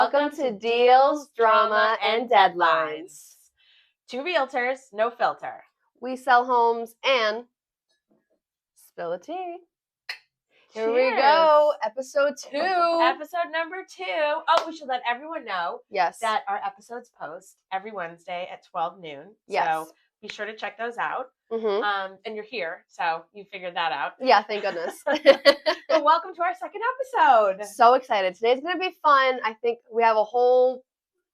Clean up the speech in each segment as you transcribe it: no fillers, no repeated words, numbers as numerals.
Welcome to Deals, Drama, and Deadlines. Two realtors, no filter. We sell homes and spill the tea. Here we go, episode 2. Episode number 2. Oh, we should let everyone know that our episodes post every Wednesday at 12 noon. Yes. So be sure to check those out. Mm-hmm. And you're here, so you figured that out. Yeah, thank goodness. But welcome to our second episode. So excited. Today's going to be fun. I think we have a whole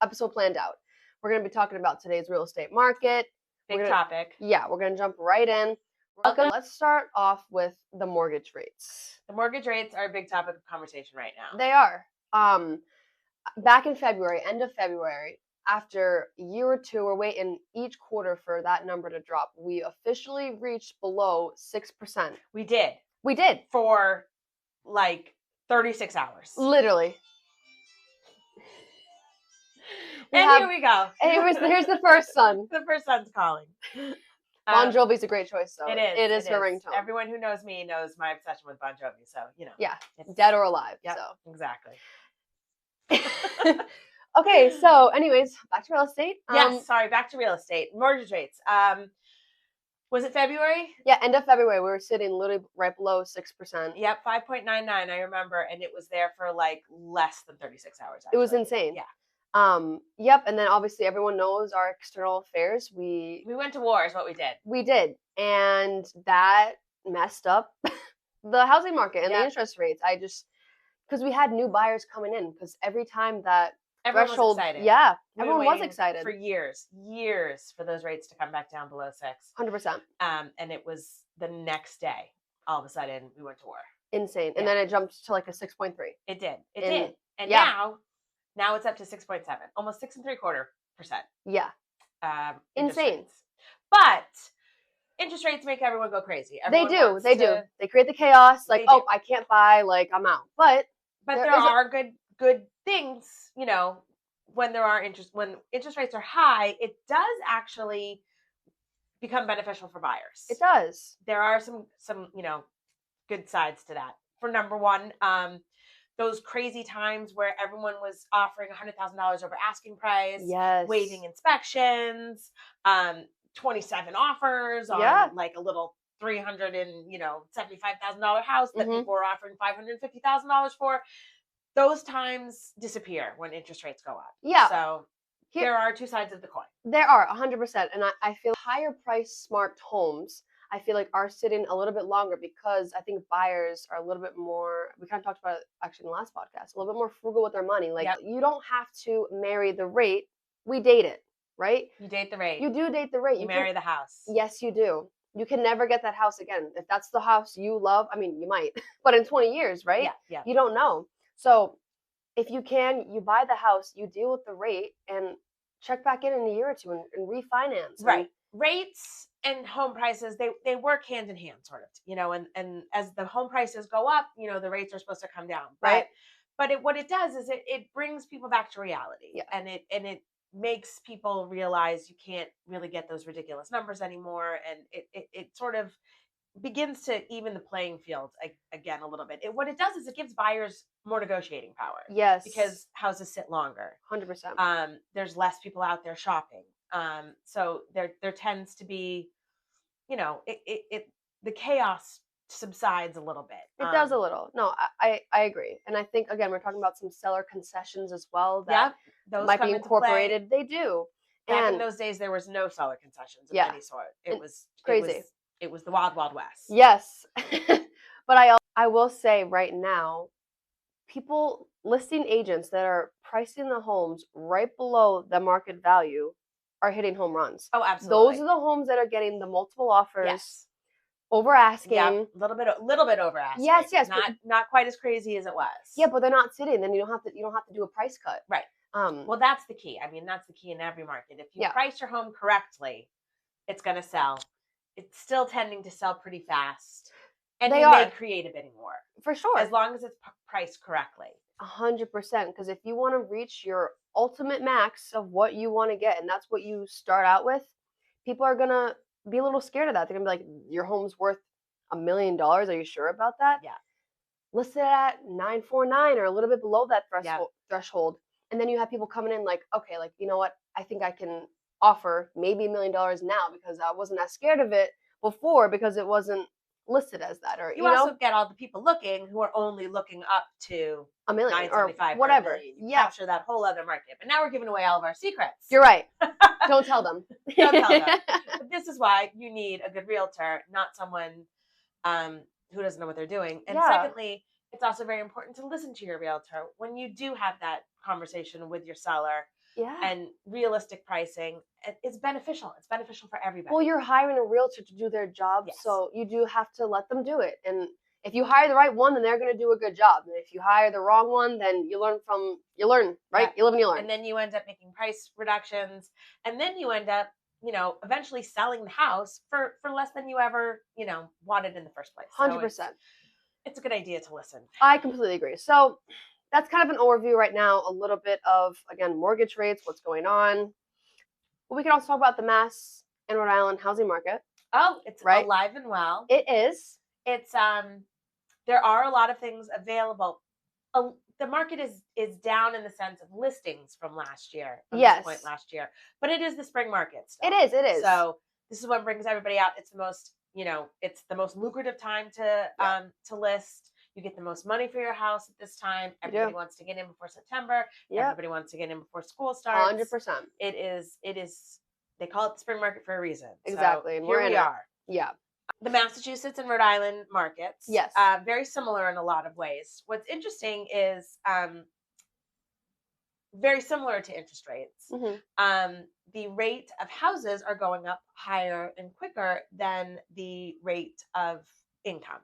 episode planned out. We're going to be talking about today's real estate market. Big topic. Yeah, we're going to jump right in. Let's start off with the mortgage rates. The mortgage rates are a big topic of conversation right now. They are. Back in February, end of February, after a year or two, we're waiting each quarter for that number to drop. We officially reached below 6%. We did. For like 36 hours. Literally. Here we go. Here's the first son. The first son's calling. Bon Jovi's a great choice, though. It is her ringtone. Everyone who knows me knows my obsession with Bon Jovi, so, you know. Yeah, dead or alive. Yep, so. Exactly. Okay, so anyways, back to real estate. Back to real estate. Mortgage rates. Was it February? Yeah, end of February. We were sitting literally right below 6%. Yep, 5.99, I remember, and it was there for like less than 36 hours. Actually. It was insane. Yeah. Yep, and then obviously everyone knows our external affairs. We went to war is what we did. We did, and that messed up the housing market and the interest rates. Because we had new buyers coming in, because every time that everyone was excited. Yeah, everyone was excited. For years for those rates to come back down below 6. 100%. And it was the next day, all of a sudden, we went to war. Insane. And then it jumped to like a 6.3. It did. It did. And now it's up to 6.7, almost 6.75%. Yeah. Insane. Rates. But interest rates make everyone go crazy. They do. They create the chaos. Like, I can't buy. Like, I'm out. But there are good things. You know, when interest rates are high, it does actually become beneficial for buyers. It does. There are some good sides to that. For number one, those crazy times where everyone was offering $100,000 over asking price, waiving inspections, 27 offers on like a little $375,000 house that people were offering $550,000 for. Those times disappear when interest rates go up. Yeah. So there are two sides of the coin. There are 100%. And I feel higher price smart homes, I feel like, are sitting a little bit longer because I think buyers are a little bit more, we kind of talked about it actually in the last podcast, a little bit more frugal with their money. Like, you don't have to marry the rate. We date it, right? You date the rate. You do date the rate. You marry the house. Yes, you do. You can never get that house again. If that's the house you love, I mean, you might, but in 20 years, right? Yeah. You don't know. So if you can, you buy the house, you deal with the rate, and check back in a year or two and refinance. Right. Rates and home prices, they work hand in hand, sort of, and as the home prices go up, the rates are supposed to come down. Right. But what it does is it brings people back to reality. Yeah. And it makes people realize you can't really get those ridiculous numbers anymore. And it sort of begins to even the playing field again a little bit. What it does is it gives buyers more negotiating power. Yes. Because houses sit longer. 100%. There's less people out there shopping. So there tends to be, the chaos subsides a little bit. It does a little. No, I agree. And I think, again, we're talking about some seller concessions as well that those might be incorporated. They do. Back in those days, there was no seller concessions of any sort. It was crazy. It was the wild, wild west. Yes. But I will say right now, listing agents that are pricing the homes right below the market value are hitting home runs. Oh, absolutely. Those are the homes that are getting the multiple offers, over asking. Yeah, a little bit over asking. Yes. Not quite as crazy as it was. Yeah, but they're not sitting. Then you don't have to do a price cut. Right. Well, that's the key. I mean, that's the key in every market. If you price your home correctly, it's going to sell. It's still tending to sell pretty fast. And you may create a bidding war. For sure. As long as it's priced correctly. 100%. Because if you want to reach your ultimate max of what you want to get, and that's what you start out with, people are going to be a little scared of that. They're going to be like, your home's worth $1 million. Are you sure about that? Yeah. Listed at 949 or a little bit below that threshold. And then you have people coming in like, okay, like, you know what? I think I can offer maybe $1 million now because I wasn't as scared of it before because it wasn't listed as that. Or you also get all the people looking who are only looking up to $1 million or whatever. Yeah. Capture that whole other market. But now we're giving away all of our secrets. You're right. Don't tell them. Don't tell them. But this is why you need a good realtor, not someone who doesn't know what they're doing. And secondly, it's also very important to listen to your realtor when you do have that conversation with your seller. Yeah. And realistic pricing, it's beneficial. It's beneficial for everybody. Well, you're hiring a realtor to do their job, so you do have to let them do it. And if you hire the right one, then they're going to do a good job. And if you hire the wrong one, then you learn, right? Yeah. You live and you learn. And then you end up making price reductions. And then you end up, eventually selling the house for less than you ever, wanted in the first place. 100%. So it's a good idea to listen. I completely agree. So that's kind of an overview right now, a little bit of, again, mortgage rates, what's going on. But we can also talk about the Mass and Rhode Island housing market. Oh, it's alive and well. It is. It's there are a lot of things available. The market is down in the sense of listings from last year. From this point last year, but it is the spring market still. It is. So this is what brings everybody out. It's the most, it's the most lucrative time to list. You get the most money for your house at this time. Everybody wants to get in before September. Everybody wants to get in before school starts. 100%. It is. They call it the spring market for a reason. Exactly. So here we are. Yeah. The Massachusetts and Rhode Island markets. Yes. Very similar in a lot of ways. What's interesting is very similar to interest rates. Mm-hmm. The rate of houses are going up higher and quicker than the rate of income.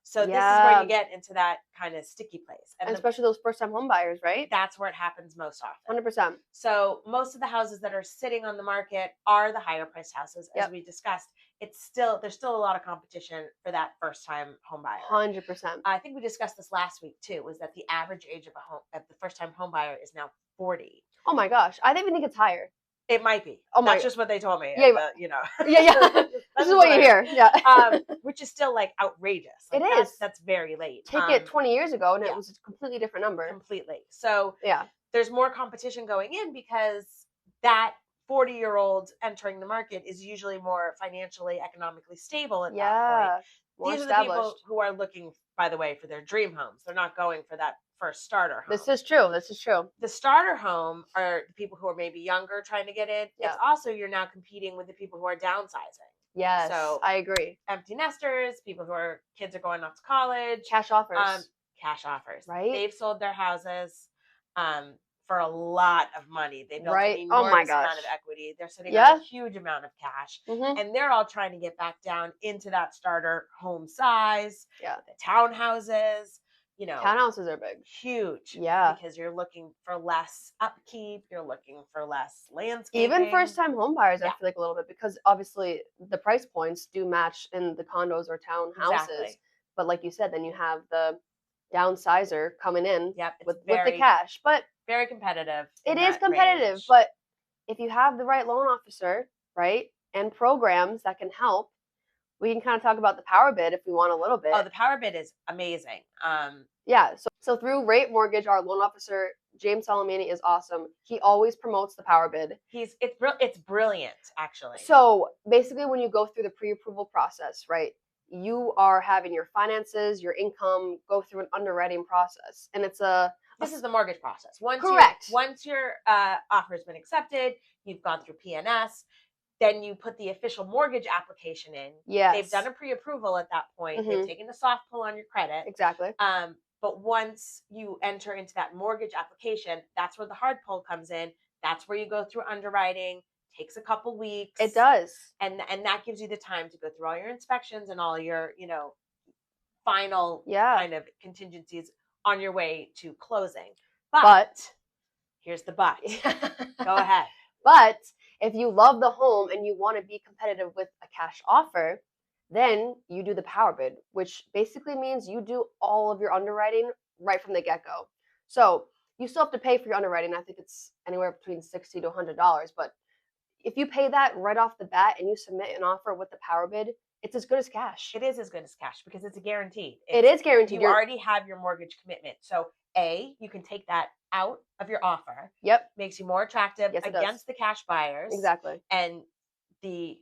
So this is where you get into that kind of sticky place. And especially those first-time home buyers, right? That's where it happens most often. 100%. So most of the houses that are sitting on the market are the higher-priced houses, as we discussed. There's still a lot of competition for that first-time home buyer. 100%. I think we discussed this last week too. Was that the average age of the first-time home buyer is now 40? Oh my gosh, I even think it's higher. It might be. Oh my! That's just what they told me. Yeah, Yeah. This is what you hear. Yeah. Which is still like outrageous. Like, it is. That's very late. Take it 20 years ago, and it was a completely different number. Completely. So there's more competition going in because that 40-year-old entering the market is usually more financially, economically stable at that point. These are the people who are looking, by the way, for their dream homes. They're not going for that first starter home. This is true. The starter home are the people who are maybe younger trying to get in. Yeah. It's also you're now competing with the people who are downsizing. Yes, so I agree. Empty nesters, people kids are going off to college. Cash offers. Right. They've sold their houses for a lot of money. They built an enormous amount of equity. They're sitting on a huge amount of cash. Mm-hmm. And they're all trying to get back down into that starter home size. Yeah. The townhouses. Townhouses are big. Huge. Yeah. Because you're looking for less upkeep. You're looking for less landscaping. Even first-time home buyers, I feel like a little bit, because obviously the price points do match in the condos or townhouses. Exactly. But like you said, then you have the downsizer coming in with the cash. But very competitive. It is competitive. Range. But if you have the right loan officer, right, and programs that can help, we can kind of talk about the power bid if we want a little bit. Oh, the power bid is amazing. So through Rate Mortgage, our loan officer, James Salamini, is awesome. He always promotes the power bid. It's brilliant, actually. So basically when you go through the pre-approval process, right, you are having your finances, your income go through an underwriting process. And this is the mortgage process. Once your offer has been accepted, you've gone through PNS. Then you put the official mortgage application in. Yes. They've done a pre-approval at that point. Mm-hmm. They've taken a soft pull on your credit. Exactly. But once you enter into that mortgage application, that's where the hard pull comes in. That's where you go through underwriting. Takes a couple weeks. It does. And that gives you the time to go through all your inspections and all your, final kind of contingencies on your way to closing. But here's the but. Go ahead. But if you love the home and you want to be competitive with a cash offer, then you do the power bid, which basically means you do all of your underwriting right from the get-go. So you still have to pay for your underwriting. I think it's anywhere between $60 to $100. But if you pay that right off the bat and you submit an offer with the power bid, it's as good as cash. It is as good as cash because it's a guarantee. It is guaranteed. You already have your mortgage commitment. So you can take that out of your offer. Yep. Makes you more attractive against the cash buyers. Exactly. And the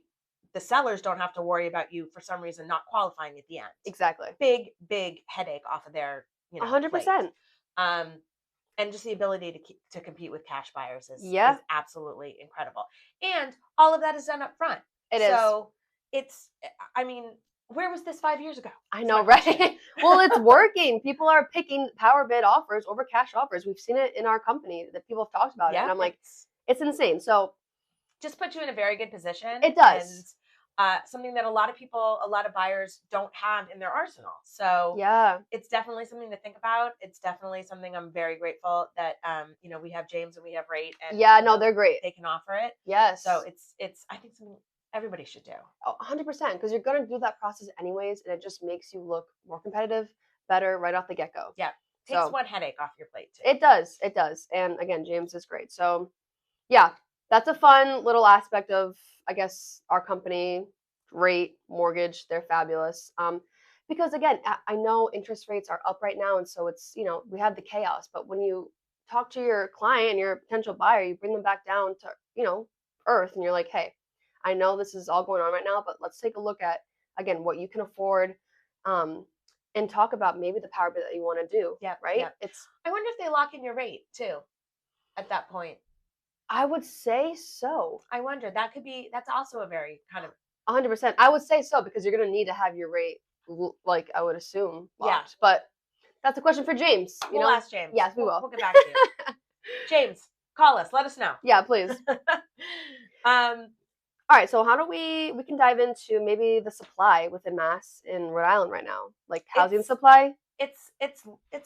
sellers don't have to worry about you for some reason not qualifying at the end. Exactly. Big headache off of their 100%. And just the ability to compete with cash buyers is absolutely incredible. And all of that is done up front. So it's, I mean, where was this 5 years ago? I know, right? Well, it's working. People are picking power bid offers over cash offers. We've seen it in our company that people have talked about it. And I'm like, it's insane. So just puts you in a very good position. It does. And something that a lot of buyers don't have in their arsenal. So it's definitely something to think about. It's definitely something I'm very grateful that, we have James and we have Rate. And they're great. They can offer it. Yes. So it's I think something everybody should do. 100%, because you're going to do that process anyways, and it just makes you look more competitive, better right off the get-go. Yeah. Takes one headache off your plate too. It does. And again, James is great. So yeah, that's a fun little aspect of, I guess, our company. Rate, mortgage, they're fabulous. Because again, I know interest rates are up right now, and so it's, we have the chaos, but when you talk to your client and your potential buyer, you bring them back down to, earth, and you're like, hey, I know this is all going on right now, but let's take a look at, again, what you can afford, and talk about maybe the power bid that you want to do. Yeah. Right. Yeah. I wonder if they lock in your rate too at that point. I would say so. I wonder, that's also a very kind of 100%. I would say so, because you're going to need to have your rate, like, I would assume, locked. Yeah. But that's a question for James. We'll ask James. Yes, we will. We'll get back to you. James, call us. Let us know. Yeah, please. All right, so how do we can dive into maybe the supply within Mass in Rhode Island right now, like housing supply? It's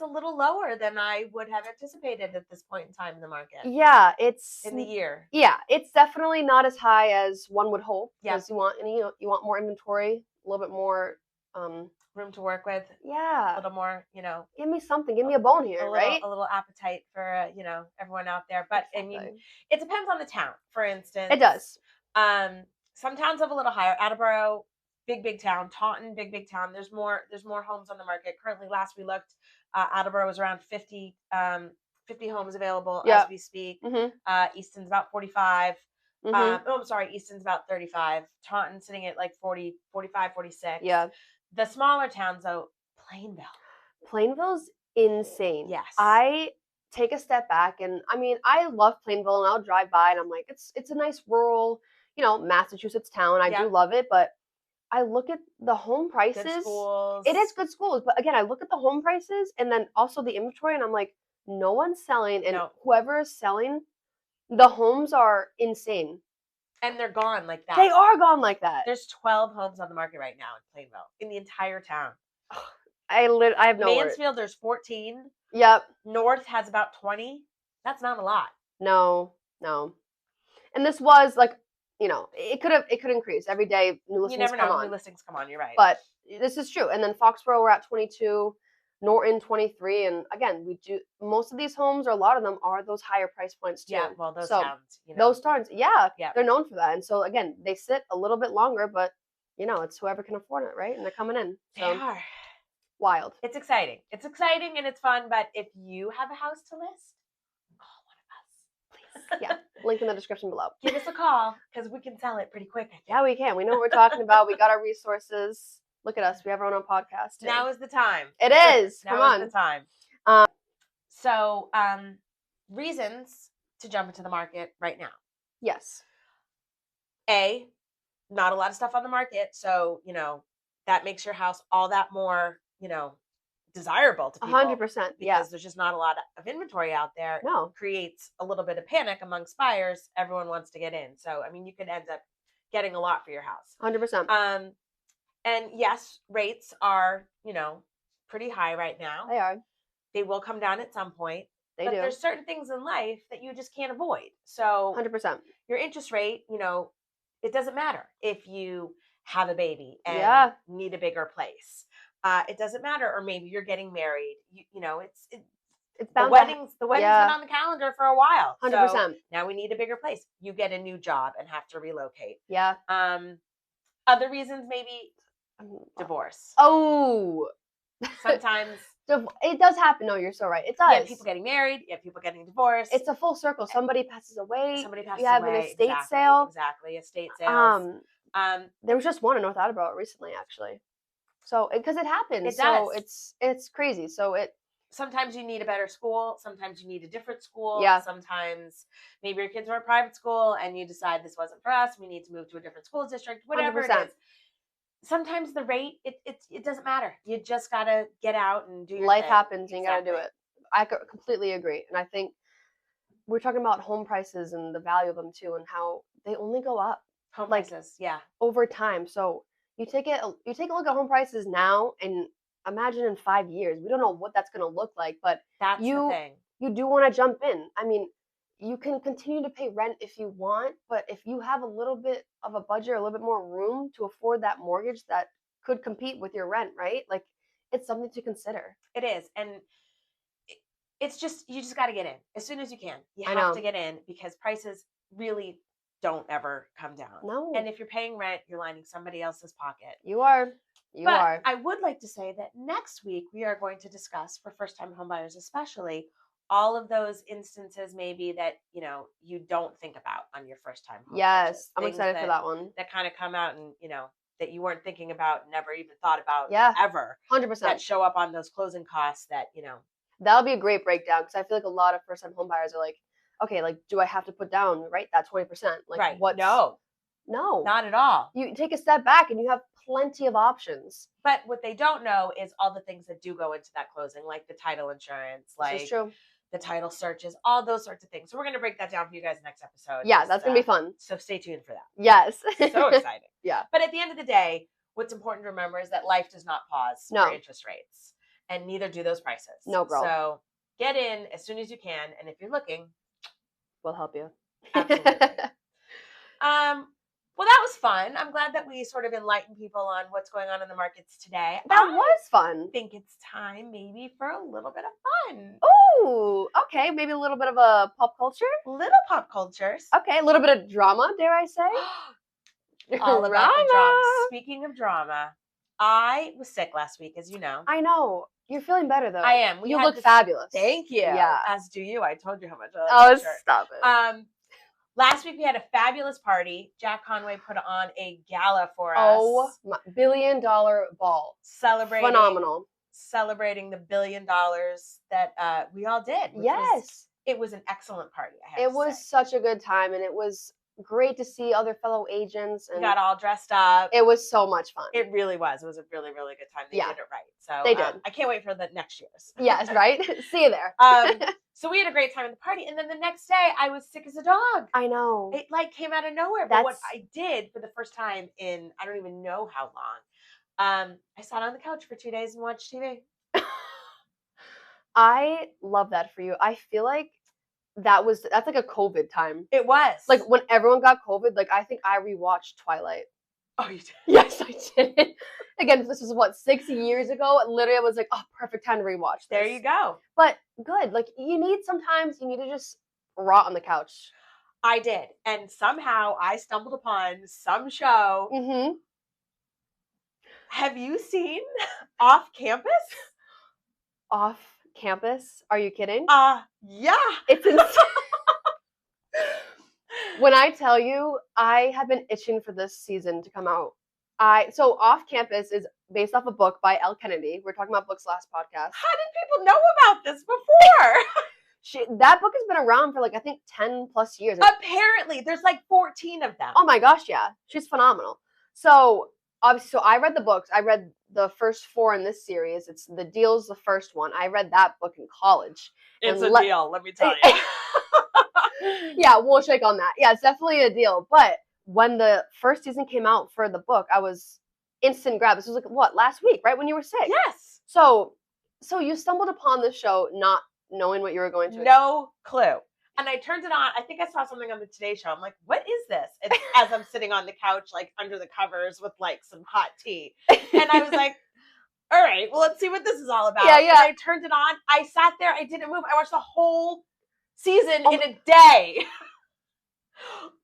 a little lower than I would have anticipated at this point in time in the market. Yeah, it's in the year. Yeah, it's definitely not as high as one would hope, because you want more inventory, a little bit more room to work with. Yeah, a little more, Give me something, give me a bone here, right? A little appetite for everyone out there. But exactly. I mean, it depends on the town. For instance, it does. Some towns have a little higher. Attleboro, big town. Taunton, big town. There's more homes on the market. Currently, last we looked, Attleboro was around 50 homes available as we speak. Mm-hmm. Easton's about 45. Mm-hmm. I'm sorry, Easton's about 35. Taunton sitting at like 40, 45, 46. Yeah. The smaller towns, though, Plainville's insane. Yes. I take a step back, and I mean, I love Plainville, and I'll drive by and I'm like, it's a nice rural, Massachusetts town. I do love it, but I look at the home prices. Good schools. It is good schools, but again, I look at the home prices and then also the inventory, and I'm like, no one's selling, and whoever is selling, the homes are insane. And they're gone like that. They are gone like that. There's 12 homes on the market right now in Plainville, in the entire town. I have no Mansfield, there's 14. Yep. North has about 20. That's not a lot. No. And this was like, it could increase every day. New listings you never know. Come on. New listings come on. You're right. But this is true. And then Foxborough, we're at 22. Norton 23, and again, we do most of these homes, or a lot of them, are those higher price points too. Yeah, well, those towns, those towns, they're known for that, and so again, they sit a little bit longer, but it's whoever can afford it, right? And they're coming in. So they are wild. It's exciting. It's exciting and it's fun. But if you have a house to list, call one of us, please. Yeah, link in the description below. Give us a call, because we can sell it pretty quick. Yeah, we can. We know what we're talking about. We got our resources. Look at us. We have our own podcast too. Now is the time. It is. Now is the time. So, reasons to jump into the market right now. Yes. Not a lot of stuff on the market. So, that makes your house all that more, desirable to people. 100%. Because there's just not a lot of inventory out there. No. It creates a little bit of panic amongst buyers. Everyone wants to get in. So, I mean, you could end up getting a lot for your house. 100%. And yes, rates are, pretty high right now. They are. They will come down at some point. But there's certain things in life that you just can't avoid. So 100%. Your interest rate, it doesn't matter if you have a baby and need a bigger place. It doesn't matter. Or maybe you're getting married. It's bound. The wedding's been on the calendar for a while. 100%. So now we need a bigger place. You get a new job and have to relocate. Yeah. Other reasons, maybe divorce. Oh. Sometimes It does happen. No, you're so right. It does. You have people getting married. You have people getting divorced. It's a full circle. Somebody passes away. Somebody passes You have away. an estate exactly, sale. Exactly. Estate sales. There was just one in North Attleboro recently, actually. So, because it happens. It does. So it's crazy. So sometimes you need a better school. Sometimes you need a different school. Yeah. Sometimes maybe your kids are in private school and you decide this wasn't for us. We need to move to a different school district, whatever 100%. It is. Sometimes the rate, it doesn't matter. You just got to get out and do your life thing. happens and you got to do it. I completely agree. And I think we're talking about home prices and the value of them too, and how they only go up. Home prices, yeah. Over time. So you take a look at home prices now and imagine in 5 years. We don't know what that's going to look like, but that's the thing. You do want to jump in. I mean, you can continue to pay rent if you want, but if you have a little bit of a budget or a little bit more room to afford that mortgage that could compete with your rent, right? Like, it's something to consider. It is. And it's just, you just got to get in as soon as you can. You have to get in because prices really don't ever come down. No. And if you're paying rent, you're lining somebody else's pocket. You are. But I would like to say that next week we are going to discuss, for first-time homebuyers especially, all of those instances maybe that, you don't think about on your first-time home. Yes, I'm excited for that one. That kind of come out and, that you weren't thinking about, never even thought about ever. 100%. That show up on those closing costs that, That'll be a great breakdown because I feel like a lot of first-time homebuyers are like, okay, like, do I have to put down, that 20%? Like, right. What? No, not at all. You take a step back and you have plenty of options. But what they don't know is all the things that do go into that closing, like the title insurance, this is true. The title searches, all those sorts of things. So we're going to break that down for you guys next episode. Yeah, that's going to be fun. So stay tuned for that. Yes. So exciting. Yeah. But at the end of the day, what's important to remember is that life does not pause for interest rates, and neither do those prices. No, bro. So get in as soon as you can, and if you're looking, we'll help you. Absolutely. Well, that was fun. I'm glad that we sort of enlightened people on what's going on in the markets today. That was fun. I think it's time maybe for a little bit of fun. Oh, okay. Maybe a little bit of a pop culture? Little pop cultures. Okay, a little bit of drama, dare I say? All about the drama. Speaking of drama, I was sick last week, as you know. I know. You're feeling better, though. I am. You look fabulous. Thank you. Yeah. As do you. I told you how much I like that shirt. Stop it. Last week we had a fabulous party. Jack Conway put on a gala for us. Oh, my $1 billion ball. Phenomenal. Celebrating the $1 billion that we all did. Yes. It was an excellent party. It was such a good time, and it was great to see other fellow agents. And we got all dressed up. It was so much fun. It really was. It was a really, really good time. They did it right. So they did. I can't wait for the next year's. Yes, right? See you there. So we had a great time at the party. And then the next day I was sick as a dog. I know. It came out of nowhere. But what I did for the first time in, I don't even know how long, I sat on the couch for 2 days and watched TV. I love that for you. I feel like that's like a COVID time. It was. Like when everyone got COVID, like I think I rewatched Twilight. Oh, you did? Yes, I did. Again, this was 6 years ago. Literally, I was like, oh, perfect time to rewatch this. There you go. But good. Like sometimes you need to just rot on the couch. I did. And somehow I stumbled upon some show. Mm-hmm. Have you seen Off Campus? Off Campus? Are you kidding? Yeah. It's insane. When I tell you, I have been itching for this season to come out. So Off Campus is based off a book by Elle Kennedy. We're talking about books last podcast. How did people know about this before? That book has been around for I think 10 plus years. Apparently, there's 14 of them. Oh my gosh, yeah. She's phenomenal. So I read the books. I read the first 4 in this series. It's The Deal's the first one. I read that book in college. It's a deal, let me tell you. Yeah, we'll shake on that. Yeah, it's definitely a deal. But when the first season came out for the book, I was instant grab. This was last week, right? When you were sick. Yes. So you stumbled upon the show not knowing what you were going to. No clue. And I turned it on. I think I saw something on the Today Show. I'm like, what is this? And as I'm sitting on the couch, under the covers with some hot tea. And I was like, all right, well, let's see what this is all about. Yeah. And I turned it on. I sat there. I didn't move. I watched the whole season in a day.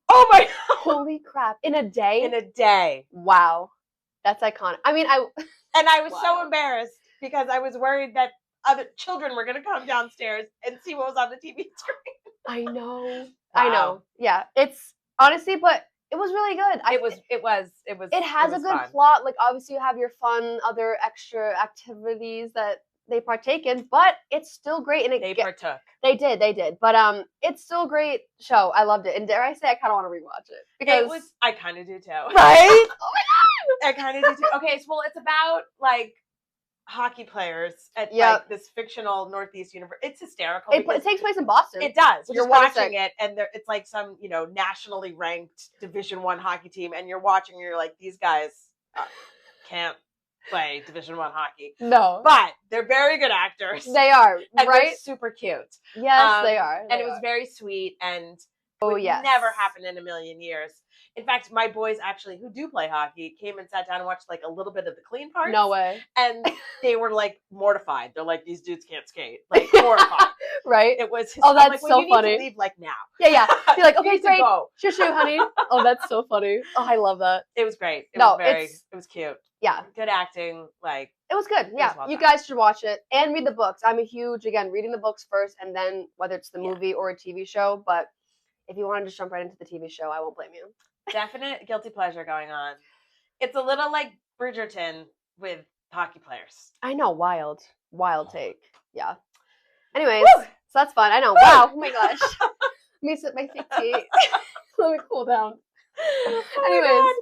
Oh my. Holy crap. In a day? In a day. Wow. That's iconic. I mean, And I was so embarrassed because I was worried that other children were going to come downstairs and see what was on the TV screen. I know. Wow. I know. Yeah. It's honestly, but it was really good. It was It has a good fun. plot. Like, obviously you have your fun, other extra activities that they partake in, but it's still great. And they partook. They did. But it's still a great show. I loved it. And dare I say, I kind of want to rewatch it. Because I kind of do too. Right? Oh my God. I kind of do too. Okay, so it's about like hockey players at like this fictional Northeast university. It's hysterical. It takes place in Boston. It does. You're watching it, and it's like some nationally ranked Division I hockey team, and you're watching, and you're like, these guys can't play Division I hockey. No, but they're very good actors. They are, and right? They're super cute. Yes, they are. And it was very sweet, and would never happened in a million years. In fact, my boys actually, who do play hockey, came and sat down and watched like a little bit of the clean parts. No way. And they were like mortified. They're like, these dudes can't skate. Like horrified. Right? It was. Oh, that's like, so you funny. Need to leave like now. Yeah. You're like, okay, great. Shoo, honey. Oh, that's so funny. Oh, I love that. It was great. It was cute. Yeah. Good acting. Like it was good. Yeah. You guys should watch it and read the books. I'm a huge reading the books first, and then whether it's the movie or a TV show. But if you want to just jump right into the TV show, I won't blame you. Definite guilty pleasure going on. It's a little like Bridgerton with hockey players. I know, wild take. Yeah. Anyways, so that's fun. I know. Woo! Wow. Oh my gosh. Let me sip my thick tea. Let me cool down. Anyways.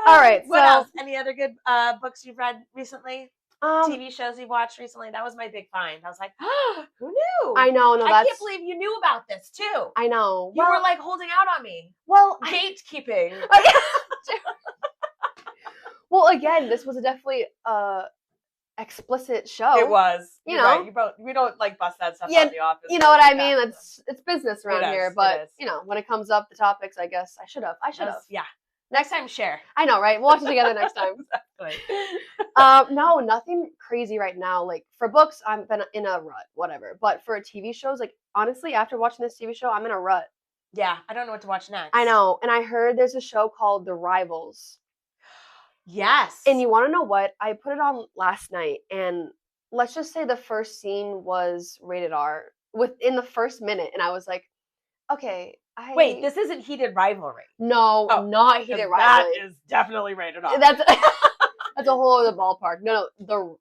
All right. What else? Any other good books you've read recently? TV shows you've watched recently? That was my big find. I was like, oh, who knew? I know. No, I can't believe you knew about this too. I know. You were like holding out on me. Well, gatekeeping. Well, again, this was definitely explicit show. It was. You know, right. We don't like bust that stuff out of the office. You know what I mean? It's business around here, but when it comes up the topics, I guess I should have. Yeah. Next time, share. I know, right? We'll watch it together next time. Exactly. No, nothing crazy right now. Like for books, I've been in a rut, whatever. But for TV shows, like honestly, after watching this TV show, I'm in a rut. Yeah, I don't know what to watch next. I know, and I heard there's a show called The Rivals. Yes. And you want to know what? I put it on last night, and let's just say the first scene was rated R within the first minute, and I was like, okay. Wait, this isn't Heated Rivalry. No, not Heated Rivalry. That is definitely rated R. That's a whole other ballpark. No,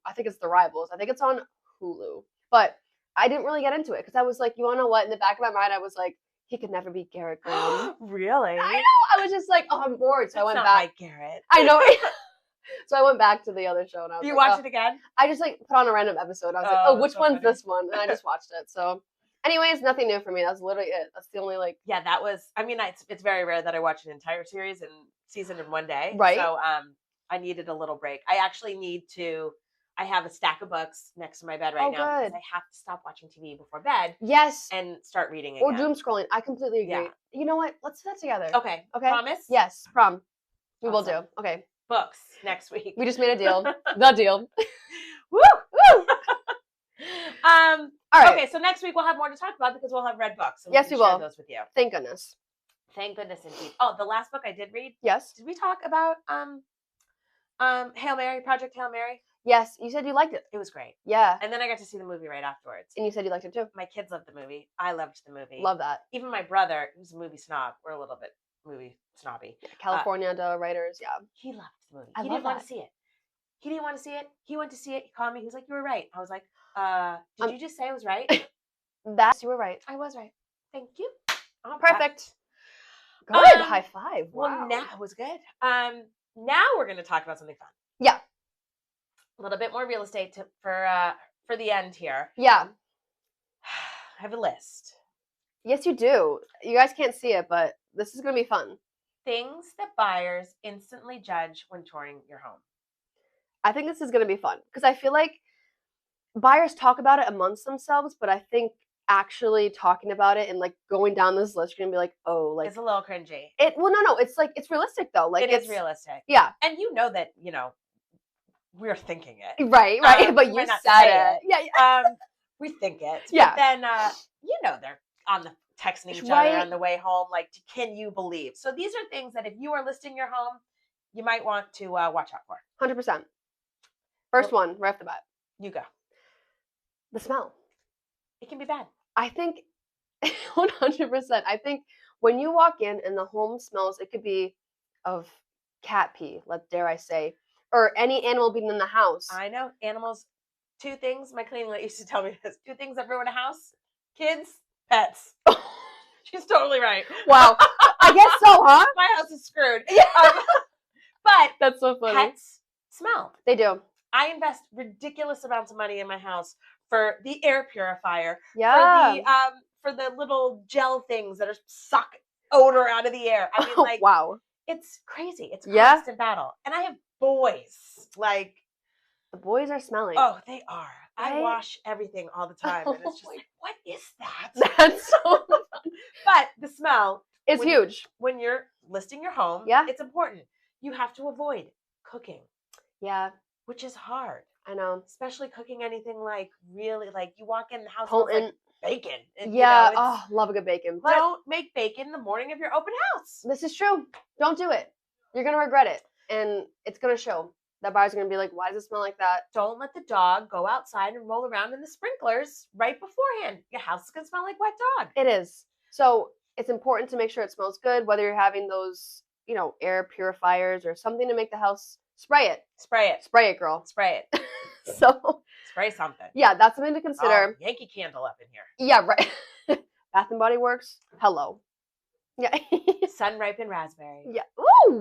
I think it's The Rivals. I think it's on Hulu. But I didn't really get into it because I was like, you want to know what? In the back of my mind, I was like, he could never be Garrett Graham. Really? I know. I was just like, oh, I'm bored. So I went back. Like Garrett. I know. So I went back to the other show, and I was you watched it again? I just like put on a random episode. I was like, which one's this one? And I just watched it. So. Anyways, nothing new for me. That's literally it. That's the only Yeah, that was. I mean, it's very rare that I watch an entire series and season in one day. Right. So I needed a little break. I actually need to. I have a stack of books next to my bed right now because I have to stop watching TV before bed. Yes. And start reading again. Or doom scrolling. I completely agree. Yeah. You know what? Let's do that together. Okay. Promise? Yes. Prom. We will do. Okay. Books next week. We just made a deal. The deal. Woo! Woo! All right. Okay, so next week we'll have more to talk about because we'll have read books. And yes, we will. Share those with you. Thank goodness. Thank goodness indeed. Oh, the last book I did read. Yes. Did we talk about Hail Mary, Project Hail Mary? Yes, you said you liked it. It was great. Yeah. And then I got to see the movie right afterwards. And you said you liked it too. My kids loved the movie. I loved the movie. Love that. Even my brother, who's a movie snob, we're a little bit movie snobby. California writers, yeah. He loved the movie. He didn't want to see it. He didn't want to see it. He went to see it. He called me. He was like, you were right. I was like, did you just say I was right? You were right. I was right. Thank you. Oh, perfect. Good. High five. Wow. Well, now it was good. Now we're going to talk about something fun. Yeah. A little bit more real estate for the end here. Yeah. I have a list. Yes, you do. You guys can't see it, but this is going to be fun. Things that buyers instantly judge when touring your home. I think this is going to be fun because I feel like buyers talk about it amongst themselves, but I think actually talking about it and like going down this list, you're going to be like, oh, like. It's a little cringy. No. It's like, it's realistic though. Like it is realistic. Yeah. And you know that, we're thinking it. Right. But you said it. Yeah. We think it. Yeah. But then, they're on the texting each other on the way home. Like, can you believe? So these are things that if you are listing your home, you might want to watch out for. 100%. First one, right off the bat. You go. The smell. It can be bad. I think 100%. I think when you walk in and the home smells, it could be of cat pee, dare I say, or any animal being in the house. I know. Animals, 2 things. My cleaning lady used to tell me this. 2 things that ruin a house: kids, pets. She's totally right. Wow. I guess so, huh? My house is screwed. Yeah. But that's so funny. Pets smell. They do. I invest ridiculous amounts of money in my house for the air purifier. Yeah. For the little gel things that are suck odor out of the air. I mean, like, wow. It's crazy. It's a constant battle. And I have boys. Like, the boys are smelling. Oh, they are. I wash everything all the time. And it's just like, what is that? That's so fun. But the smell is huge. When you're listing your home, it's important. You have to avoid cooking. Yeah. Which is hard. I know. Especially cooking anything like really, like you walk in the house smells like bacon. And, yeah. Love a good bacon. But don't make bacon the morning of your open house. This is true. Don't do it. You're going to regret it. And it's going to show. That buyer's going to be like, why does it smell like that? Don't let the dog go outside and roll around in the sprinklers right beforehand. Your house is going to smell like wet dog. It is. So it's important to make sure it smells good, whether you're having those, air purifiers or something to make the house, spray it. Spray it. Spray it, girl. Spray it. So. Spray something. Yeah, that's something to consider. Yankee Candle up in here. Yeah, right. Bath and Body Works. Hello. Yeah. Sun Ripened Raspberry. Yeah. Ooh.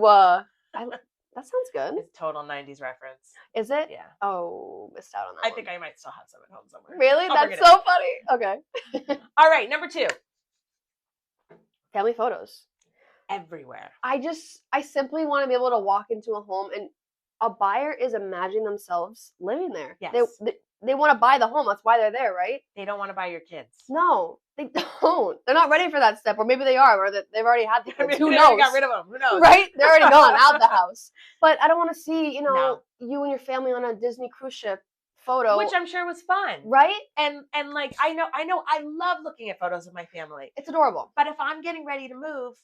That sounds good. It's total 90s reference. Is it? Yeah. Oh, missed out on that. I think I might still have some at home somewhere. Really? That's so funny. Okay. All right, number 2. Family photos. Everywhere. I simply want to be able to walk into a home and a buyer is imagining themselves living there. Yes. They want to buy the home. That's why they're there, right? They don't want to buy your kids. No, they don't. They're not ready for that step. Or maybe they are, or they've already had the kids. Who knows? They got rid of them. Who knows? Right? They're already gone out of the house. But I don't want to see, you and your family on a Disney cruise ship photo. Which I'm sure was fun. Right? And like, I know, I love looking at photos of my family. It's adorable. But if I'm getting ready to move,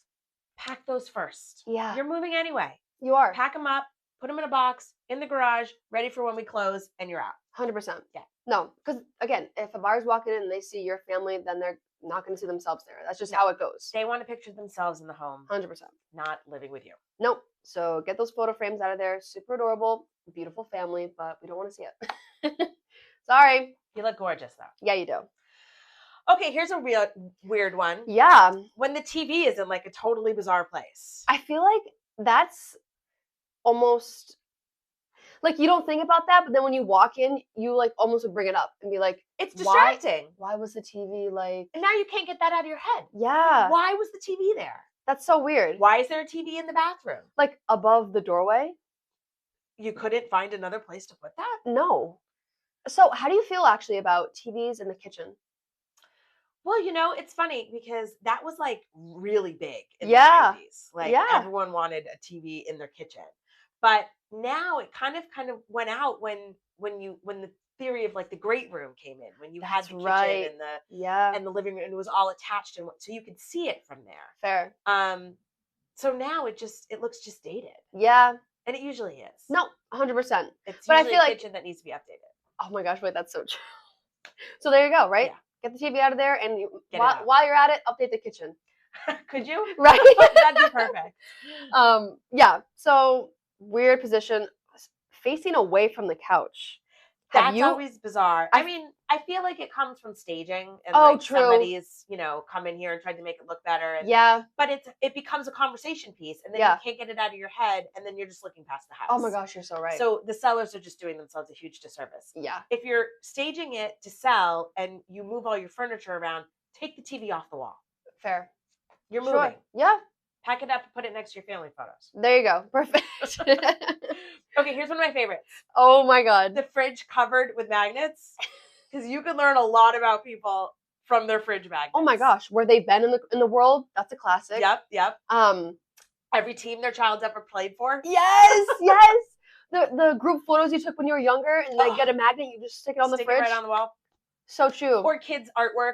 pack those first. Yeah. You're moving anyway. You are. Pack them up, put them in a box, in the garage, ready for when we close, and you're out. 100%. Yeah. No, because again, if a buyer's walking in and they see your family, then they're not going to see themselves there. That's just how it goes. They want to picture themselves in the home. 100%. Not living with you. Nope. So get those photo frames out of there. Super adorable, beautiful family, but we don't want to see it. Sorry. You look gorgeous, though. Yeah, you do. Okay, here's a real weird one. Yeah. When the TV is in like a totally bizarre place. I feel like that's almost like you don't think about that, but then when you walk in, you like almost would bring it up and be like, it's distracting. Why was the TV like? And now you can't get that out of your head. Yeah. Why was the TV there? That's so weird. Why is there a TV in the bathroom? Like above the doorway? You couldn't find another place to put that? No. So how do you feel actually about TVs in the kitchen? Well, it's funny because that was like really big in the 90s. Like everyone wanted a TV in their kitchen. But now it kind of went out when the theory of like the great room came in, when you had the kitchen and the living room, and it was all attached, and so you could see it from there. Fair. So now it looks just dated. Yeah. And it usually is. No, 100%. It's usually a kitchen that needs to be updated. Oh my gosh, wait, that's so true. So there you go, right? Yeah. Get the TV out of there, and while you're at it, update the kitchen. Could you? Right? That'd be perfect. Yeah. So weird position, facing away from the couch. That's always bizarre. I mean, I feel like it comes from staging, and true. Somebody's, come in here and tried to make it look better. And, but it becomes a conversation piece, and then you can't get it out of your head, and then you're just looking past the house. Oh my gosh, you're so right. So the sellers are just doing themselves a huge disservice. Yeah. If you're staging it to sell and you move all your furniture around, take the TV off the wall. Fair. You're moving. Sure. Yeah. Pack it up and put it next to your family photos. There you go. Perfect. Okay, here's one of my favorites. Oh my God. The fridge covered with magnets. Because you can learn a lot about people from their fridge magnets. Oh my gosh. Where they've been in the world. That's a classic. Yep. Every team their child's ever played for. Yes. The group photos you took when you were younger, and they get a magnet, you just stick it on the fridge. It right on the wall. So true. Or kids' artwork,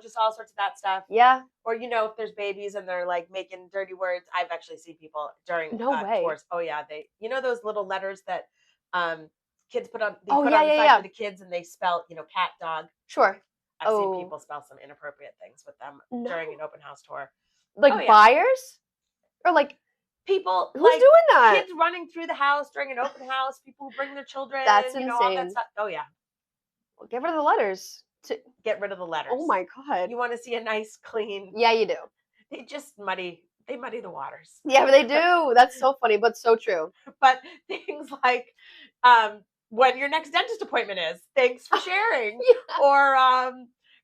just all sorts of that stuff. Yeah. Or, if there's babies and they're like making dirty words. I've actually seen people during tours. Oh yeah. Those little letters that kids put on the side for the kids, and they spell, cat, dog. Sure. I've seen people spell some inappropriate things with them during an open house tour. Like buyers? Or like people who's doing that? Kids running through the house during an open house, people who bring their children. That's insane. All that stuff. Oh yeah. Well, get rid of the letters. Get rid of the letters. Oh my God. You want to see a nice, clean. Yeah, you do. They just muddy the waters. Yeah, they do. That's so funny, but so true. But things like when your next dentist appointment is, thanks for sharing. Yeah. Or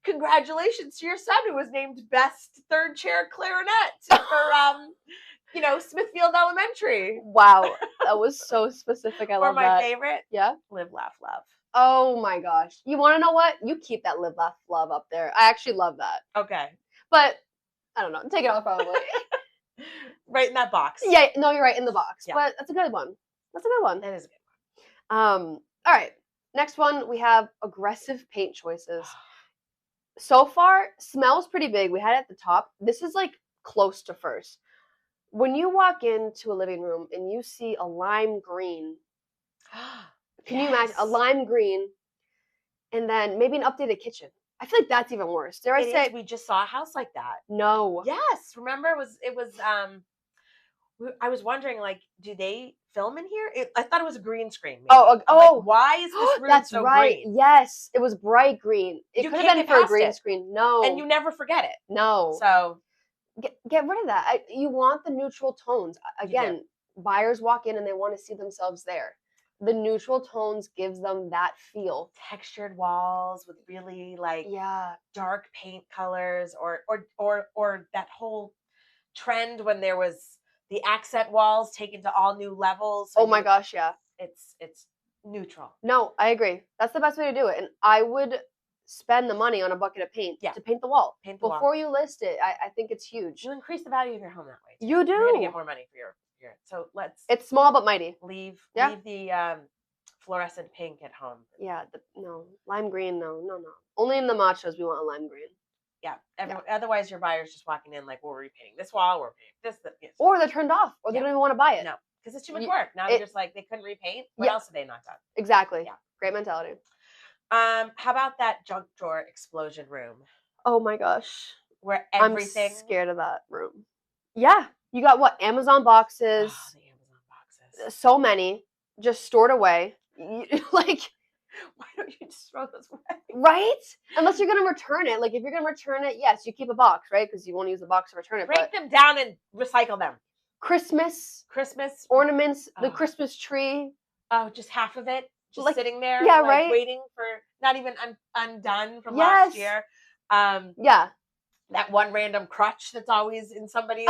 congratulations to your son who was named best third chair clarinet for Smithfield Elementary. Wow. That was so specific. I love that. Or my favorite. Yeah. Live, laugh, love. Oh my gosh. You want to know what? You keep that live, laugh, love up there. I actually love that. Okay. But I don't know. Take it off probably. Right in that box. Yeah, no, you're right, in the box. Yeah. But that's a good one. That's a good one. That is a good one. All right. Next one, we have aggressive paint choices. So far, smells pretty big. We had it at the top. This is like close to first. When you walk into a living room and you see a lime green, can you imagine a lime green and then maybe an updated kitchen? I feel like that's even worse. Dare I say we just saw a house like that? No. Yes. Remember it was I was wondering, like, do they film in here? I thought it was a green screen. Maybe. Like, why is this room that's so right. green? Yes, it was bright green. It could have been for a green screen. No. And you never forget it. No. So get rid of that. You want the neutral tones. Again, buyers walk in and they want to see themselves there. The neutral tones gives them that feel. Textured walls with really dark paint colors, or that whole trend when there was the accent walls taken to all new levels. Oh my gosh, yeah. It's neutral. No, I agree. That's the best way to do it. And I would spend the money on a bucket of paint to paint the wall. Before you list it, I think it's huge. You increase the value of your home that way too. You do. You're gonna get more money for your so it's small but mighty. Leave the fluorescent pink at home. Yeah, lime green, no. Only in the machos we want a lime green. Yeah, otherwise your buyer's just walking in like, well, we're repainting this wall, we're painting this. Yes. Or they're turned off, or they don't even want to buy it. No, because it's too much work. Now they're just like, they couldn't repaint. What else have they not done? Exactly. Yeah, great mentality. How about that junk drawer explosion room? Oh my gosh, where everything. I'm scared of that room. Yeah, you got what? Amazon boxes. Oh, the Amazon boxes. So many, just stored away. Like, why don't you just throw those away? Right? Unless you're going to return it. Like, if you're going to return it, yes, you keep a box, right? Because you won't use the box to return it. Break them down and recycle them. Christmas ornaments, the Christmas tree. Oh, just half of it, just sitting there. Yeah, right. Waiting for, not even undone from last year. Yeah. That one random crutch that's always in somebody's.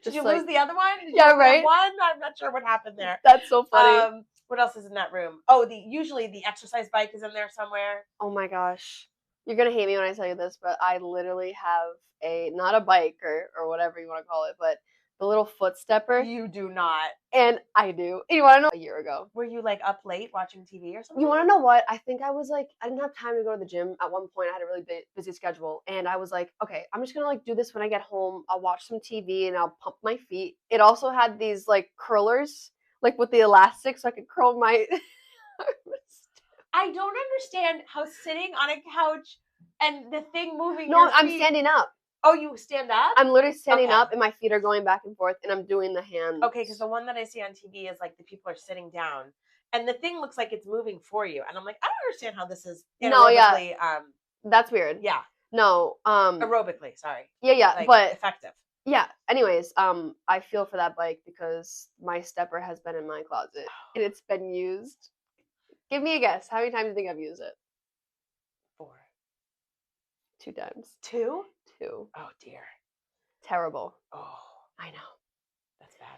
Did you lose the other one? Did you right. One? I'm not sure what happened there. That's so funny. What else is in that room? Oh, usually the exercise bike is in there somewhere. Oh my gosh. You're going to hate me when I tell you this, but I literally have not a bike or whatever you want to call it, but the little foot stepper. You do not. And I do. You want to know? A year ago. Were you like up late watching TV or something? You want to know what? I think I was like, I didn't have time to go to the gym at one point. I had a really busy schedule. And I was like, okay, I'm just going to like do this when I get home. I'll watch some TV and I'll pump my feet. It also had these like curlers, like with the elastic, so I could curl my I don't understand how sitting on a couch and the thing moving. No, I'm standing up. Oh, you stand up? I'm literally standing up and my feet are going back and forth and I'm doing the hands. Okay, because the one that I see on TV is like the people are sitting down and the thing looks like it's moving for you. And I'm like, I don't understand how this is aerobically. That's weird. Yeah. No. Aerobically, sorry. Yeah, like, but effective. Yeah. Anyways, I feel for that bike because my stepper has been in my closet and it's been used. Give me a guess. How many times do you think I've used it? 4. 2 times. 2? 2. Oh dear. Terrible. Oh, I know. That's bad.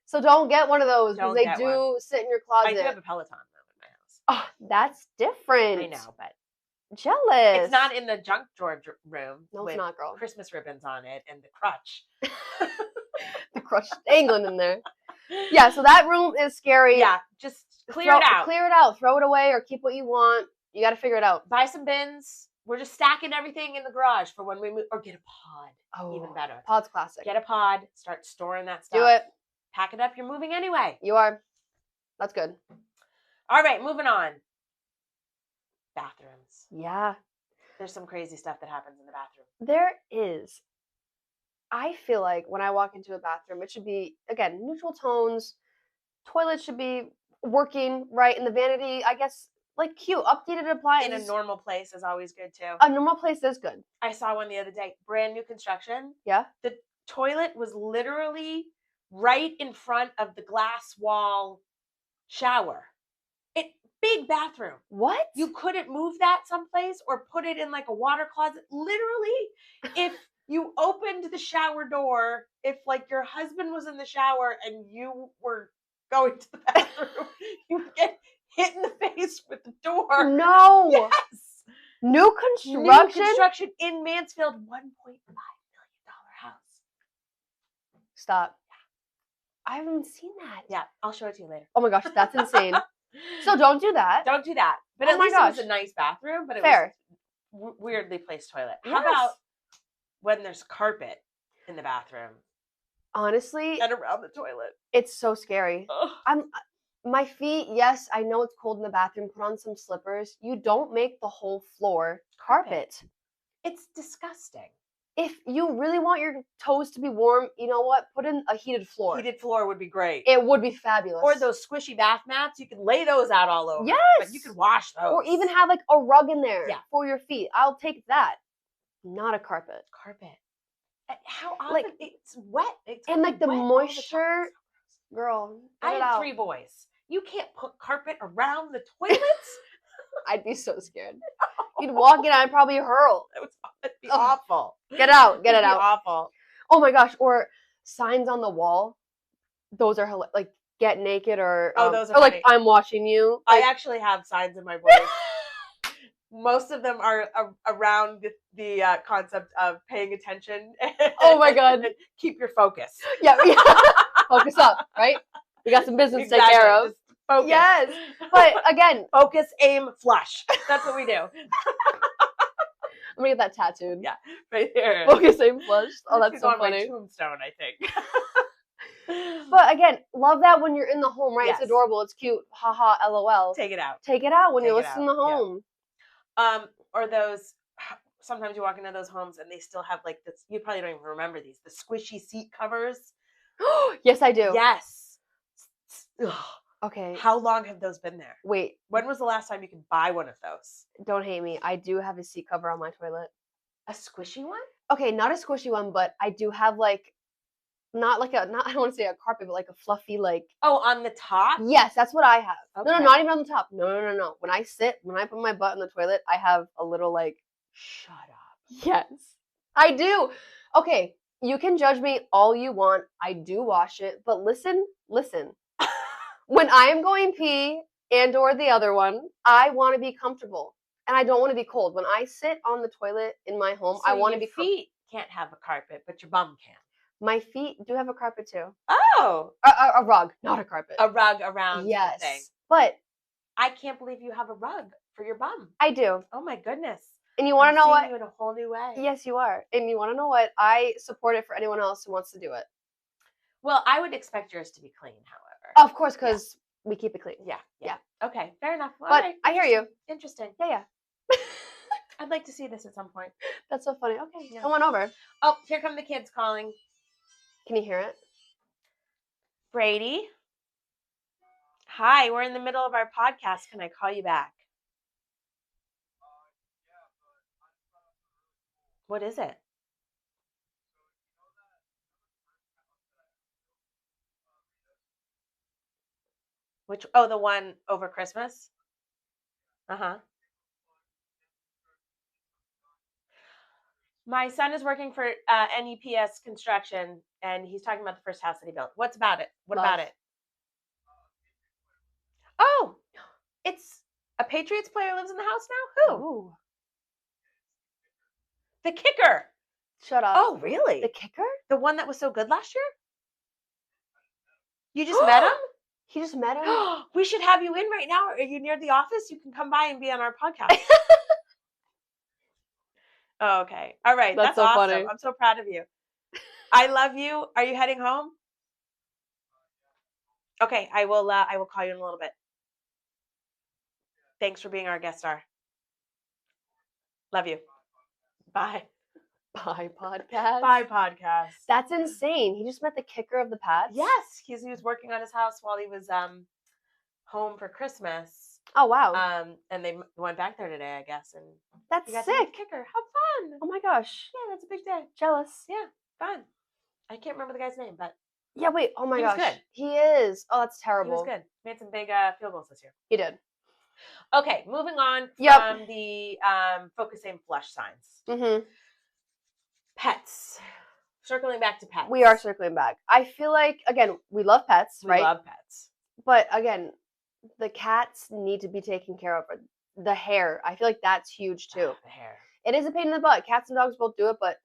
So don't get one of those because they do sit in your closet. I do have a Peloton though in my house. Oh, that's different. I know, but jealous. It's not in the junk drawer room. No, it's not, girl. Christmas ribbons on it and the crutch. The crutch dangling in there. Yeah, so that room is scary. Yeah, just clear it out. Clear it out. Throw it away or keep what you want. You got to figure it out. Buy some bins. We're just stacking everything in the garage for when we move. Or get a pod. Oh, even better. Pod's classic. Get a pod. Start storing that stuff. Do it. Pack it up. You're moving anyway. You are. That's good. All right, moving on. Bathrooms. Yeah. There's some crazy stuff that happens in the bathroom. There is. I feel like when I walk into a bathroom, it should be, again, neutral tones. Toilet should be working, right? And the vanity, I guess, like cute, updated appliances. In a normal place is always good too. A normal place is good. I saw one the other day, brand new construction. Yeah. The toilet was literally right in front of the glass wall shower. Big bathroom. What? You couldn't move that someplace or put it in like a water closet. Literally, if you opened the shower door, if like your husband was in the shower and you were going to the bathroom, you would get hit in the face with the door. No. Yes. New construction? New construction in Mansfield, $1.5 million house. Stop. I haven't seen that. Yeah, I'll show it to you later. Oh my gosh, that's insane. So don't do that. Don't do that. But at least it was a nice bathroom, but it was weirdly placed toilet. How about when there's carpet in the bathroom? Honestly. And around the toilet. It's so scary. My feet, yes, I know it's cold in the bathroom. Put on some slippers. You don't make the whole floor carpet. It's disgusting. If you really want your toes to be warm, you know what? Put in a heated floor. Heated floor would be great. It would be fabulous. Or those squishy bath mats. You can lay those out all over. Yes. But you can wash those. Or even have like a rug in there for your feet. I'll take that. Not a carpet. Carpet. How often? It's wet. And like the moisture. Girl, I have 3 boys. You can't put carpet around the toilets? I'd be so scared. You'd walk in, I'd probably hurl. It'd be awful. Get out. Get it out. Awful. Oh my gosh. Or signs on the wall. Those are like get naked or those are or like I'm watching you. Like, I actually have signs in my voice. Most of them are around the concept of paying attention. Oh my god. Keep your focus. Yeah. Focus up, right? We got some business to take care of. Just focus. Yes. But again, focus, aim, flush. That's what we do. I'm gonna get that tattooed. Yeah, right there. Focus, aim, flush. Oh, that's so funny. My tombstone, I think. But again, love that when you're in the home, right? Yes. It's adorable. It's cute. Haha, LOL. Take it out. Take it out when you're listening to the home. Yeah. Or those. Sometimes you walk into those homes and they still have like this. You probably don't even remember these. The squishy seat covers. Yes, I do. Yes. Okay. How long have those been there? Wait. When was the last time you could buy one of those? Don't hate me. I do have a seat cover on my toilet. A squishy one? Okay, not a squishy one, but I do have like, I don't want to say a carpet, but like a fluffy like. Oh, on the top? Yes, that's what I have. Okay. No, not even on the top. No. When I put my butt in the toilet, I have a little like. Shut up. Yes, I do. Okay, you can judge me all you want. I do wash it, but listen. When I am going pee and or the other one, I want to be comfortable. And I don't want to be cold. When I sit on the toilet in my home, I want to be comfortable. Your feet can't have a carpet, but your bum can. My feet do have a carpet too. Oh. A rug, not a carpet. A rug around the thing. But I can't believe you have a rug for your bum. I do. Oh my goodness. And you want to know what? You in a whole new way. Yes, you are. And you want to know what? I support it for anyone else who wants to do it. Well, I would expect yours to be clean, however. Of course, because we keep it clean. Yeah. Okay, fair enough. All right. I hear you. Interesting. Yeah. I'd like to see this at some point. That's so funny. Okay, come on over. Oh, here come the kids calling. Can you hear it? Brady? Hi, we're in the middle of our podcast. Can I call you back? What is it? Which? Oh, the one over Christmas? Uh-huh. My son is working for NEPS Construction, and he's talking about the first house that he built. What's about it? What about it? Oh, it's a Patriots player lives in the house now? Who? Ooh. The kicker. Shut up. Oh, really? The kicker? The one that was so good last year? You just met him? He just met him? We should have you in right now. Are you near the office? You can come by and be on our podcast. Oh, okay. All right. That's so awesome. Funny. I'm so proud of you. I love you. Are you heading home? Okay. I will call you in a little bit. Thanks for being our guest star. Love you. Bye. Bye, podcast. Bye, podcast. That's insane. He just met the kicker of the Pats? Yes. He was working on his house while he was home for Christmas. Oh, wow. And they went back there today, I guess. And that's sick. The kicker. How fun. Oh, my gosh. Yeah, that's a big day. Jealous. Yeah, fun. I can't remember the guy's name, but... Yeah, wait. Oh, my gosh. He was good. He is. Oh, that's terrible. He was good. Made some big field goals this year. He did. Okay, moving on from the focus, aim, flush signs. Mm-hmm. Pets. Circling back to pets. We are circling back. I feel like, again, we love pets, right? We love pets. But, again, the cats need to be taken care of. The hair. I feel like that's huge, too. The hair. It is a pain in the butt. Cats and dogs both do it, but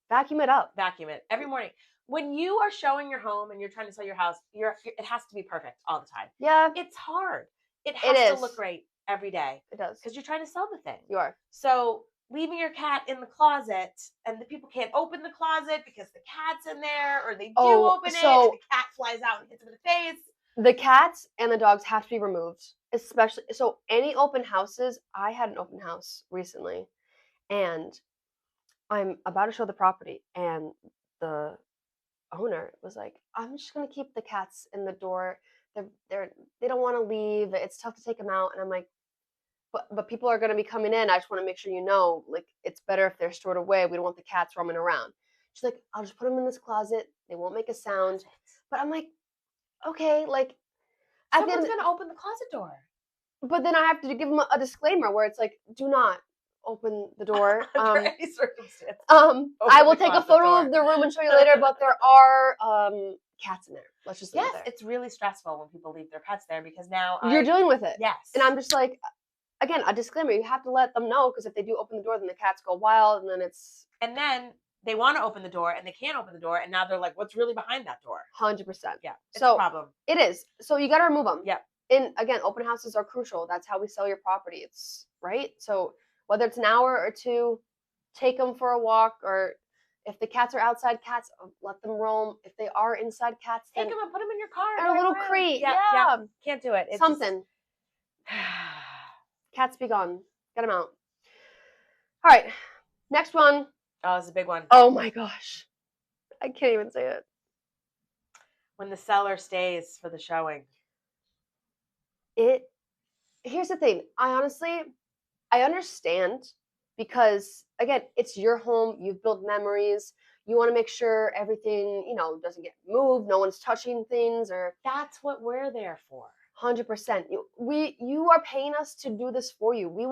vacuum it up. Vacuum it every morning. When you are showing your home and you're trying to sell your house, it has to be perfect all the time. Yeah. It's hard. It has to look great every day. It does. Because you're trying to sell the thing. You are. So leaving your cat in the closet and the people can't open the closet because the cat's in there, or they do open it and the cat flies out and hits them in the face. The cats and the dogs have to be removed. Especially, so any open houses, I had an open house recently and I'm about to show the property and the owner was like, I'm just going to keep the cats in the door. They don't want to leave. It's tough to take them out. And I'm like, but people are going to be coming in. I just want to make sure you know, like, it's better if they're stored away. We don't want the cats roaming around. She's like, I'll just put them in this closet. They won't make a sound. But I'm like, okay, like. Someone's going to open the closet door. But then I have to give them a disclaimer where it's like, do not open the door. Under any circumstance. I will take a photo of the room and show you later, but there are cats in there. Let's just leave it there. It's really stressful when people leave their pets there because now you're dealing with it. Yes. And I'm just like, again, a disclaimer. You have to let them know because if they do open the door, then the cats go wild and then it's... And then they want to open the door and they can't open the door and now they're like, what's really behind that door? 100%. Yeah, it's a problem. It is. So you got to remove them. Yeah. And again, open houses are crucial. That's how we sell your property. It's right. So whether it's an hour or two, take them for a walk, or if the cats are outside cats, let them roam. If they are inside cats, take them and put them in your car. In a little crate. Yeah. Can't do it. It's something. Cats be gone. Get them out. All right. Next one. Oh, it's a big one. Oh my gosh. I can't even say it. When the seller stays for the showing. Here's the thing. I understand because, again, it's your home. You've built memories. You want to make sure everything, doesn't get moved. No one's touching things or... That's what we're there for. 100%. You are paying us to do this for you. I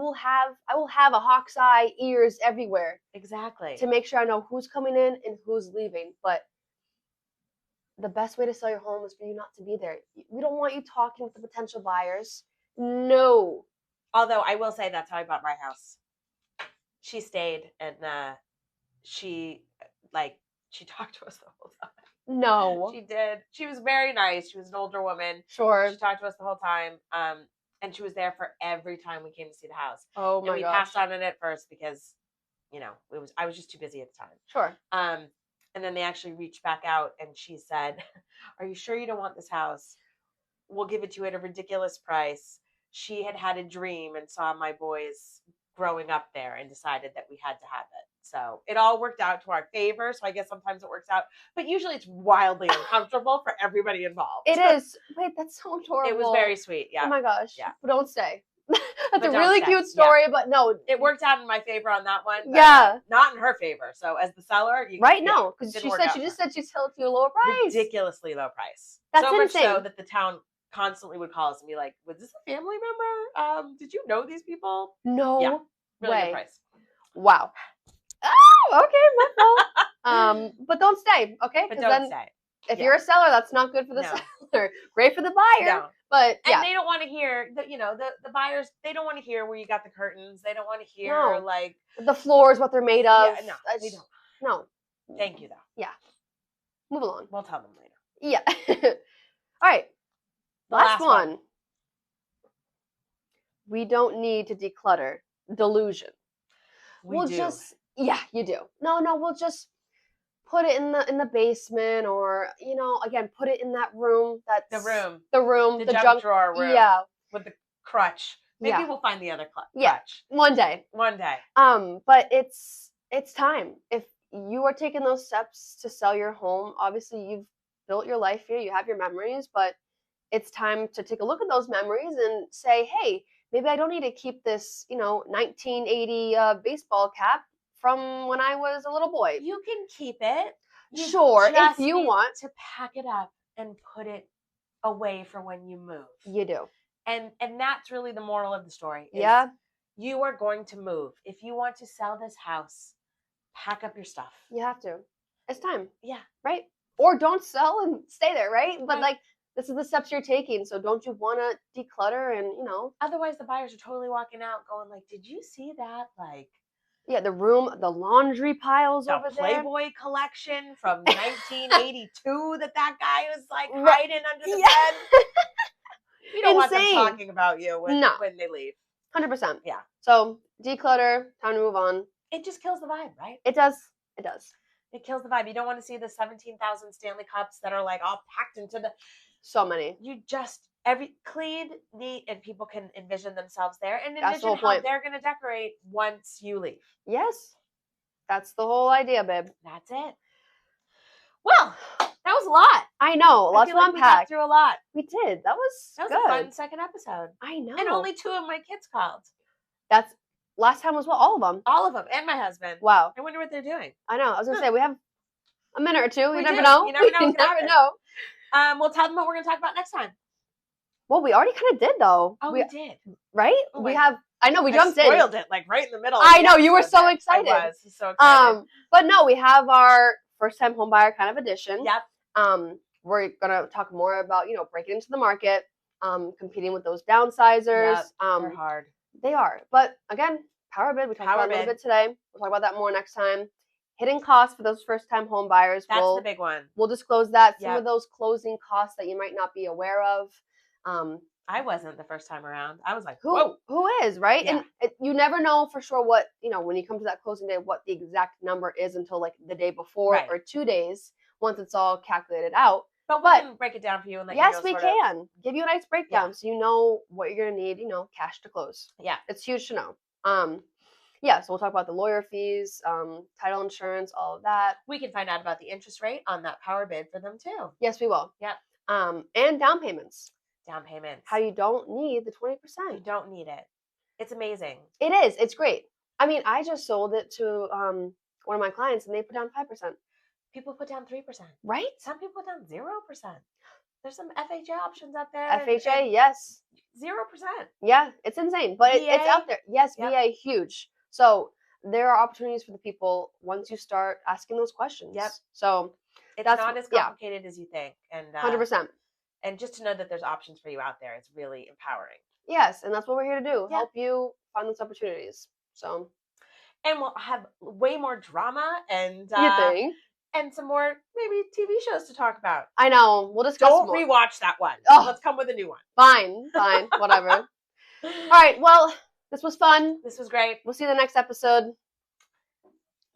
will have a hawk's eye, ears everywhere. Exactly. To make sure I know who's coming in and who's leaving. But the best way to sell your home is for you not to be there. We don't want you talking with the potential buyers. No. Although I will say that's how I bought my house. She stayed and she talked to us the whole time. No. She did. She was very nice. She was an older woman. Sure. She talked to us the whole time. And she was there for every time we came to see the house. Oh my gosh. And we passed on it at first because, I was just too busy at the time. Sure. And then they actually reached back out and she said, are you sure you don't want this house? We'll give it to you at a ridiculous price. She had a dream and saw my boys growing up there and decided that we had to have it. So it all worked out to our favor. So I guess sometimes it works out, but usually it's wildly uncomfortable for everybody involved. It is. Wait, that's so adorable. It was very sweet. Yeah. Oh my gosh. Yeah. But don't stay. That's a really cute story, but no. It worked out in my favor on that one. Yeah. Not in her favor. So as the seller, no, because she just said she'd sell it to you a lower price. Ridiculously low price. That's so insane. much so that the town constantly would call us and be like, was this a family member? Did you know these people? No really way. Good price. Wow. Oh, okay, my fault. But don't stay, okay? But don't stay. If you're a seller, that's not good for the seller. Great for the buyer. No. But and they don't want to hear the buyers. They don't want to hear where you got the curtains. They don't want to hear like the floors, what they're made of. Yeah, no, they don't. No. Thank you though. Yeah. Move along. We'll tell them later. Yeah. All right. Last one. We don't need to declutter. Delusion. We'll do. Yeah, you do. No, we'll just put it in the basement, or again, put it in that room. The junk drawer room. Yeah, with the crutch Maybe we'll find the other clutch. Yeah, one day. One day. But it's time. If you are taking those steps to sell your home, obviously you've built your life here, you have your memories, but it's time to take a look at those memories and say, hey, maybe I don't need to keep this, 1980 baseball cap from when I was a little boy. You can keep it. Sure, if you want to pack it up and put it away for when you move. You do. And that's really the moral of the story. Yeah. You are going to move. If you want to sell this house, pack up your stuff. You have to. It's time. Yeah. Right? Or don't sell and stay there, right? But this is the steps you're taking. So don't you want to declutter and, Otherwise the buyers are totally walking out going like, did you see that? Like, yeah, the laundry piles over there. The Playboy collection from 1982 that guy was like hiding under the bed. You don't want them talking about you when they leave. 100%. Yeah. So declutter, time to move on. It just kills the vibe, right? It does. It does. It kills the vibe. You don't want to see the 17,000 Stanley Cups that are like all packed into the... So many. You just... clean, neat, and people can envision themselves there and envision the how they're going to decorate once you leave. Yes. That's the whole idea, babe. That's it. Well, that was a lot. I know. Lots to unpack. We got through a lot. We did. That was good. A fun second episode. I know. And only 2 of my kids called. That's last time was what? All of them. All of them. And my husband. Wow. I wonder what they're doing. I know. I was going to say, we have a minute or two. You never know. You never know. You never know. We'll tell them what we're going to talk about next time. Well, we already kind of did, though. Oh, we did. Right? Oh, we have... I know, we jumped in. I spoiled it, like, right in the middle. I know, you were so excited. I was so excited. But no, we have our first-time homebuyer kind of edition. Yep. We're going to talk more about, breaking into the market, competing with those downsizers. Yep, they're hard. They are. But, again, power bid. We talked about it a little bit today. We'll talk about that more next time. Hidden costs for those first-time home buyers. That's the big one. We'll disclose that. Some of those closing costs that you might not be aware of. I wasn't the first time around. I was like, whoa. Who is, right? Yeah. And you never know for sure what, when you come to that closing day, what the exact number is until like the day before or 2 days once it's all calculated out. But we can break it down for you and let you know. Yes, we can. Give you a nice breakdown so you know what you're going to need, cash to close. Yeah. It's huge to know. Yeah, so we'll talk about the lawyer fees, title insurance, all of that. We can find out about the interest rate on that power bid for them too. Yes, we will. Yep. And down payments. Down payments. How you don't need the 20%. You don't need it. It's amazing. It is. It's great. I mean, I just sold it to one of my clients and they put down 5%. People put down 3%. Right? Some people put down 0%. There's some FHA options out there. FHA, yes. 0%. Yeah, it's insane. But it's out there. Yes, VA, huge. So there are opportunities for the people once you start asking those questions. Yep. So it's not as complicated as you think. And 100%. And just to know that there's options for you out there, it's really empowering. Yes, and that's what we're here to do. Help you find those opportunities. So, and we'll have way more drama and you think? And some more maybe TV shows to talk about. I know. We'll discuss Don't more. Rewatch that one. Oh. Let's come with a new one. Fine, whatever. All right, well, this was fun. This was great. We'll see you in the next episode.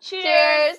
Cheers. Cheers.